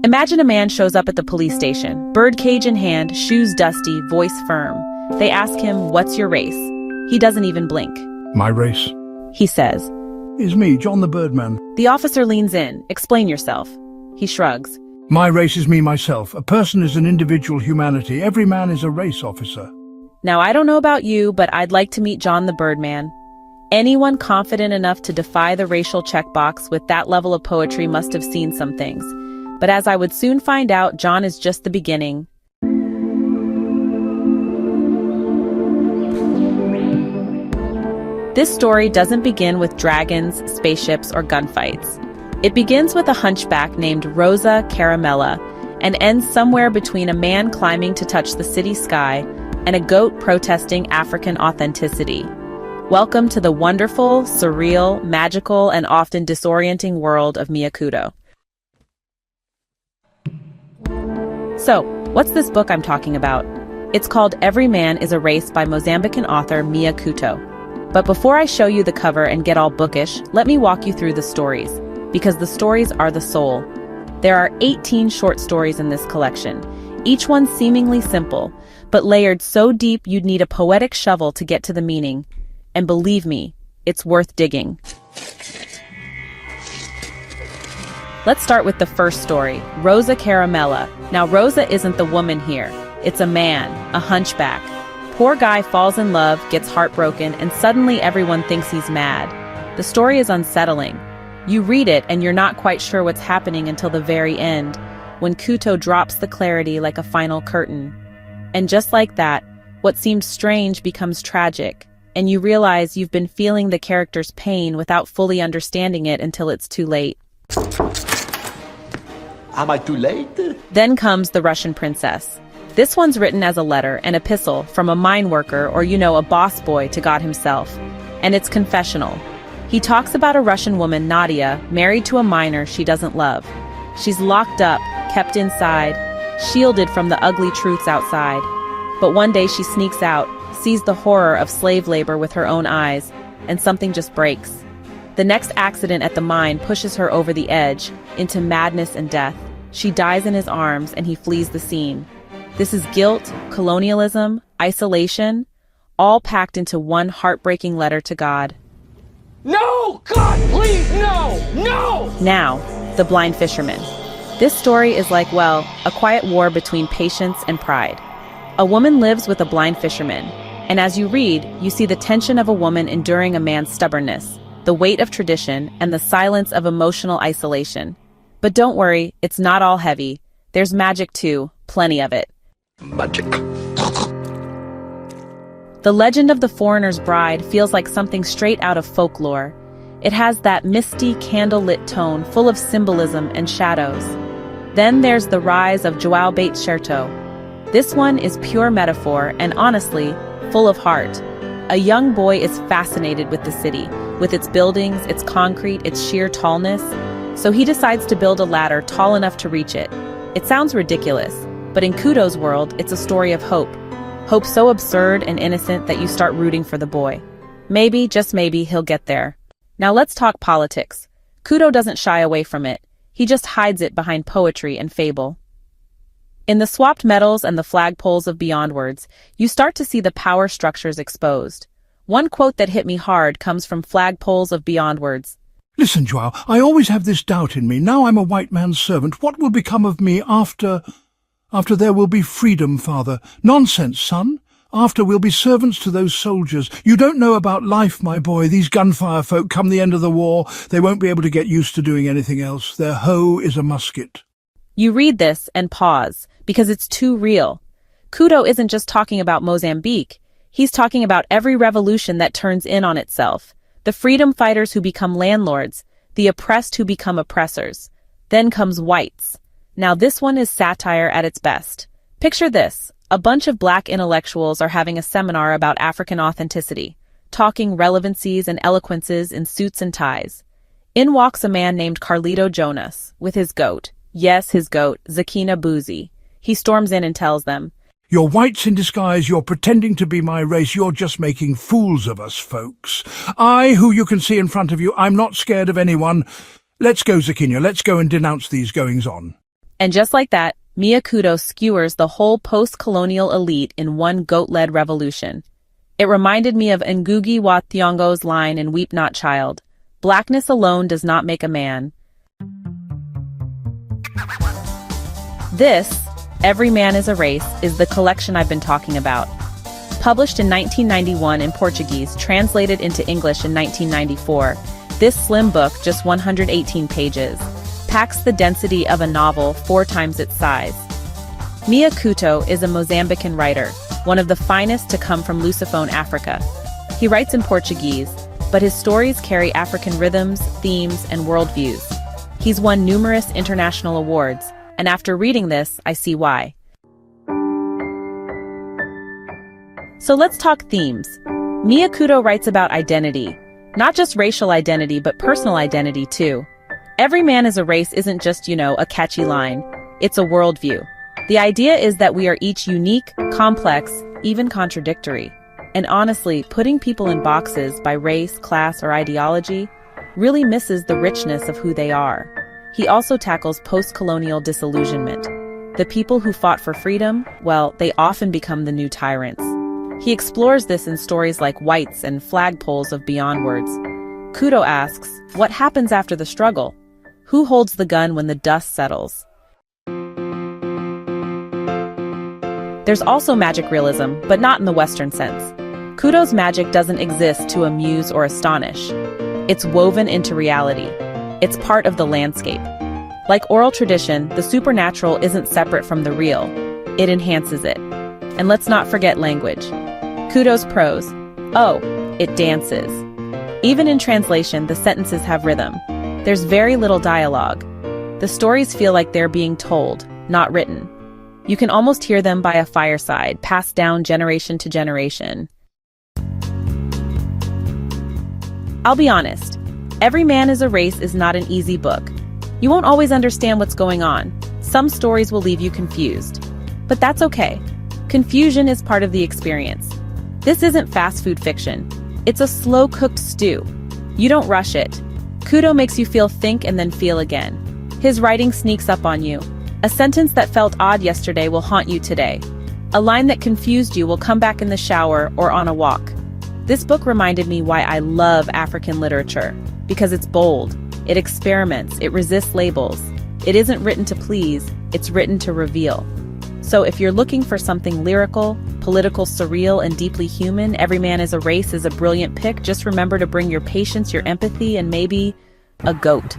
Imagine a man shows up at the police station, birdcage in hand, shoes dusty, voice firm. They ask him, "What's your race?" He doesn't even blink. My race, He says. is me, John the Birdman. The officer leans in. "Explain yourself." He shrugs. My race is me myself. A person is an individual humanity. Every man is a race officer. Now, I don't know about you, but I'd like to meet John the Birdman. Anyone confident enough to defy the racial checkbox with that level of poetry must have seen some things. But as I would soon find out, John is just the beginning. This story doesn't begin with dragons, spaceships, or gunfights. It begins with a hunchback named Rosa Caramela and ends somewhere between a man climbing to touch the city sky and a goat protesting African authenticity. Welcome to the wonderful, surreal, magical, and often disorienting world of Mia Couto. So, what's this book I'm talking about? It's called Every Man is a Race by Mozambican author Mia Couto. But before I show you the cover and get all bookish, let me walk you through the stories, because the stories are the soul. There are 18 short stories in this collection, each one seemingly simple, but layered so deep you'd need a poetic shovel to get to the meaning. And believe me, it's worth digging. Let's start with the first story, Rosa Caramela. Now, Rosa isn't the woman here. It's a man, a hunchback. Poor guy falls in love, gets heartbroken, and suddenly everyone thinks he's mad. The story is unsettling. You read it and you're not quite sure what's happening until the very end, when Couto drops the clarity like a final curtain. And just like that, what seemed strange becomes tragic, and you realize you've been feeling the character's pain without fully understanding it until it's too late. Am I too late? Then comes The Russian Princess. This one's written as a letter, an epistle, from a mine worker or, a boss boy to God himself. And it's confessional. He talks about a Russian woman, Nadia, married to a miner she doesn't love. She's locked up, kept inside, shielded from the ugly truths outside. But one day she sneaks out, sees the horror of slave labor with her own eyes, and something just breaks. The next accident at the mine pushes her over the edge, into madness and death. She dies in his arms and he flees the scene. This is guilt, colonialism, isolation, all packed into one heartbreaking letter to God. No! God, please, no! No! Now, The Blind Fisherman. This story is like, a quiet war between patience and pride. A woman lives with a blind fisherman, and as you read, you see the tension of a woman enduring a man's stubbornness, the weight of tradition, and the silence of emotional isolation. But don't worry, it's not all heavy. There's magic too, plenty of it. Magic. The legend of the foreigner's bride feels like something straight out of folklore. It has that misty, candlelit tone full of symbolism and shadows. Then there's the rise of João Bate-Certo. This one is pure metaphor and honestly, full of heart. A young boy is fascinated with the city, with its buildings, its concrete, its sheer tallness. So he decides to build a ladder tall enough to reach it. It sounds ridiculous, but in Couto's world, it's a story of hope. Hope so absurd and innocent that you start rooting for the boy. Maybe, just maybe, he'll get there. Now let's talk politics. Couto doesn't shy away from it. He just hides it behind poetry and fable. In the swapped metals and the flagpoles of Beyond Words, you start to see the power structures exposed. One quote that hit me hard comes from Flagpoles of Beyond Words. Listen, João, I always have this doubt in me. Now I'm a white man's servant. What will become of me after there will be freedom, father? Nonsense, son. After we'll be servants to those soldiers. You don't know about life, my boy. These gunfire folk, come the end of the war, they won't be able to get used to doing anything else. Their hoe is a musket. You read this and pause, because it's too real. Couto isn't just talking about Mozambique. He's talking about every revolution that turns in on itself. The freedom fighters who become landlords, the oppressed who become oppressors. Then comes whites. Now this one is satire at its best. Picture this. A bunch of black intellectuals are having a seminar about African authenticity, talking relevancies and eloquences in suits and ties. In walks a man named Carlito Jonas, with his goat. Yes, his goat, Zakina Boozy. He storms in and tells them, You're whites in disguise, you're pretending to be my race, you're just making fools of us, folks. I, who you can see in front of you, I'm not scared of anyone. Let's go, Zakina, let's go and denounce these goings-on. And just like that, Mia Couto skewers the whole post-colonial elite in one goat-led revolution. It reminded me of Ngugi wa Thiong'o's line in Weep Not Child, "Blackness alone does not make a man." This, Every Man is a Race, is the collection I've been talking about. Published in 1991 in Portuguese, translated into English in 1994, this slim book, just 118 pages, packs the density of a novel 4 times its size. Mia Couto is a Mozambican writer, one of the finest to come from Lusophone Africa. He writes in Portuguese, but his stories carry African rhythms, themes, and worldviews. He's won numerous international awards, and after reading this, I see why. So let's talk themes. Mia Couto writes about identity, not just racial identity, but personal identity too. Every man is a race isn't just, a catchy line. It's a worldview. The idea is that we are each unique, complex, even contradictory. And honestly, putting people in boxes by race, class, or ideology really misses the richness of who they are. He also tackles post-colonial disillusionment. The people who fought for freedom, well, they often become the new tyrants. He explores this in stories like Whites and Flagpoles of Beyond Words. Couto asks, what happens after the struggle? Who holds the gun when the dust settles? There's also magic realism, but not in the Western sense. Couto's magic doesn't exist to amuse or astonish. It's woven into reality. It's part of the landscape. Like oral tradition, the supernatural isn't separate from the real. It enhances it. And let's not forget language. Couto's prose. Oh, it dances. Even in translation, the sentences have rhythm. There's very little dialogue. The stories feel like they're being told, not written. You can almost hear them by a fireside, passed down generation to generation. I'll be honest, Every Man is a Race is not an easy book. You won't always understand what's going on. Some stories will leave you confused. But that's okay. Confusion is part of the experience. This isn't fast food fiction. It's a slow-cooked stew. You don't rush it. Couto makes you think and then feel again. His writing sneaks up on you. A sentence that felt odd yesterday will haunt you today. A line that confused you will come back in the shower or on a walk. This book reminded me why I love African literature. Because it's bold, it experiments, it resists labels. It isn't written to please, it's written to reveal. So if you're looking for something lyrical, political, surreal, and deeply human, Every Man is a Race is a brilliant pick. Just remember to bring your patience, your empathy, and maybe a goat.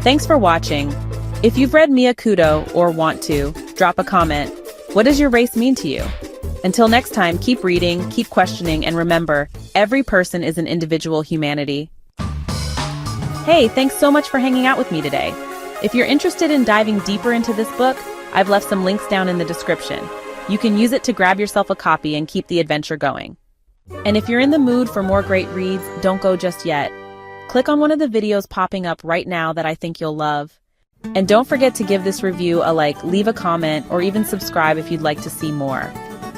Thanks for watching. If you've read Mia Couto or want to, drop a comment. What does your race mean to you? Until next time, keep reading, keep questioning, and remember, every person is an individual humanity. Hey, thanks so much for hanging out with me today. If you're interested in diving deeper into this book, I've left some links down in the description. You can use it to grab yourself a copy and keep the adventure going. And if you're in the mood for more great reads, don't go just yet. Click on one of the videos popping up right now that I think you'll love. And don't forget to give this review a like, leave a comment, or even subscribe if you'd like to see more.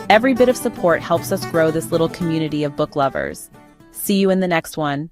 Every bit of support helps us grow this little community of book lovers. See you in the next one.